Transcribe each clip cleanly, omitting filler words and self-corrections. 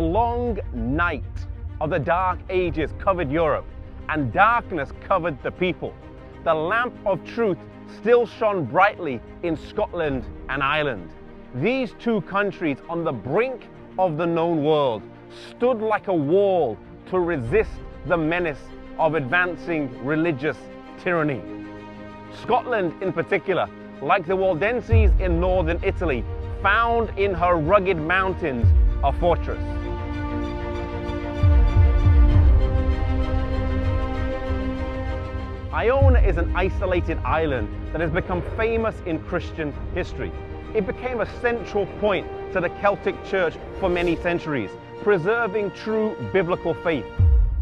long night of the Dark Ages covered Europe, and darkness covered the people, the lamp of truth still shone brightly in Scotland and Ireland. These two countries on the brink of the known world stood like a wall to resist the menace of advancing religious tyranny. Scotland in particular, like the Waldenses in northern Italy, found in her rugged mountains a fortress. Iona is an isolated island that has become famous in Christian history. It became a central point to the Celtic Church for many centuries, preserving true biblical faith,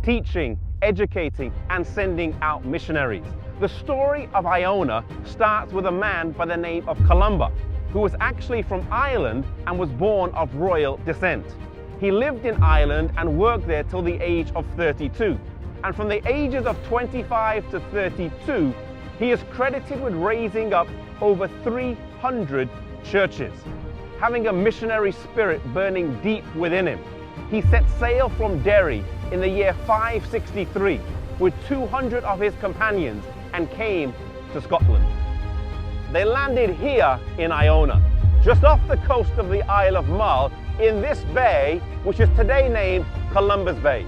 teaching, educating, and sending out missionaries. The story of Iona starts with a man by the name of Columba, who was actually from Ireland and was born of royal descent. He lived in Ireland and worked there till the age of 32. And from the ages of 25 to 32, he is credited with raising up over 300 churches. Having a missionary spirit burning deep within him, he set sail from Derry in the year 563 with 200 of his companions and came to Scotland. They landed here in Iona, just off the coast of the Isle of Mull, in this bay, which is today named Columba's Bay.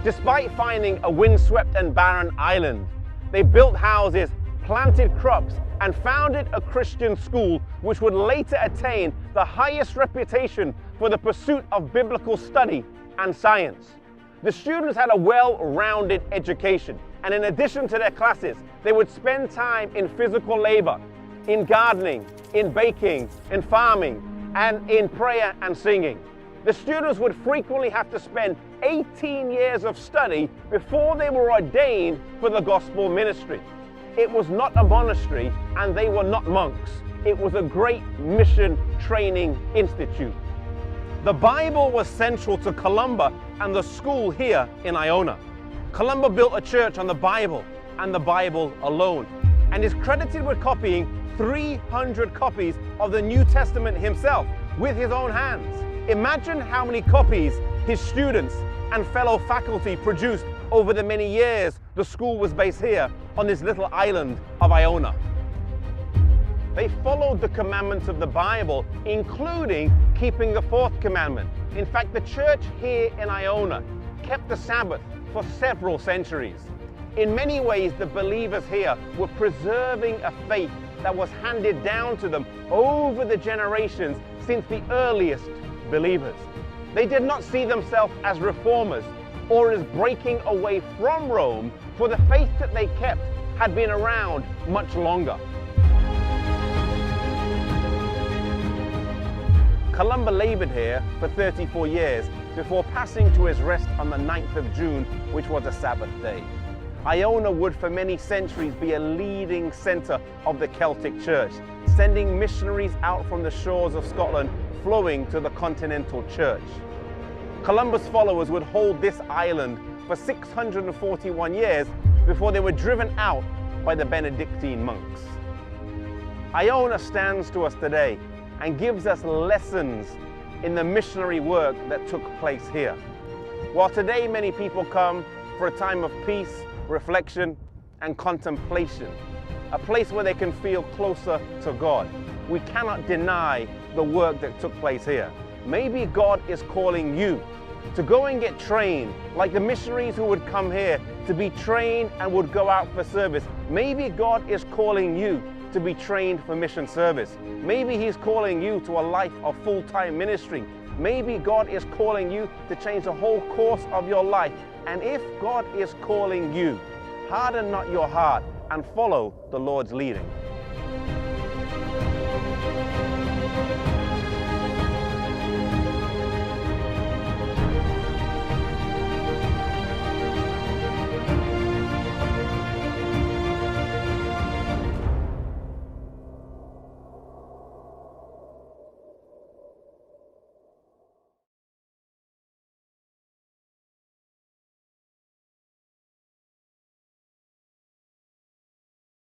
Despite finding a windswept and barren island, they built houses, planted crops, and founded a Christian school which would later attain the highest reputation for the pursuit of biblical study and science. The students had a well-rounded education, and in addition to their classes, they would spend time in physical labor, in gardening, in baking, in farming, and in prayer and singing. The students would frequently have to spend 18 years of study before they were ordained for the gospel ministry. It was not a monastery and they were not monks. It was a great mission training institute. The Bible was central to Columba and the school here in Iona. Columba built a church on the Bible and the Bible alone, and is credited with copying 300 copies of the New Testament himself with his own hands. Imagine how many copies his students and fellow faculty produced over the many years the school was based here on this little island of Iona. They followed the commandments of the Bible, including keeping the fourth commandment. In fact, the church here in Iona kept the Sabbath for several centuries. In many ways, the believers here were preserving a faith that was handed down to them over the generations since the earliest believers. They did not see themselves as reformers or as breaking away from Rome, for the faith that they kept had been around much longer. Columba labored here for 34 years before passing to his rest on the 9th of June, which was a Sabbath day. Iona would for many centuries be a leading center of the Celtic Church, sending missionaries out from the shores of Scotland flowing to the continental church. Columba's followers would hold this island for 641 years before they were driven out by the Benedictine monks. Iona stands to us today and gives us lessons in the missionary work that took place here. While today many people come for a time of peace, reflection, and contemplation, a place where they can feel closer to God, we cannot deny the work that took place here. Maybe God is calling you to go and get trained, like the missionaries who would come here to be trained and would go out for service. Maybe God is calling you to be trained for mission service. Maybe He's calling you to a life of full-time ministry. Maybe God is calling you to change the whole course of your life. And if God is calling you, harden not your heart and follow the Lord's leading.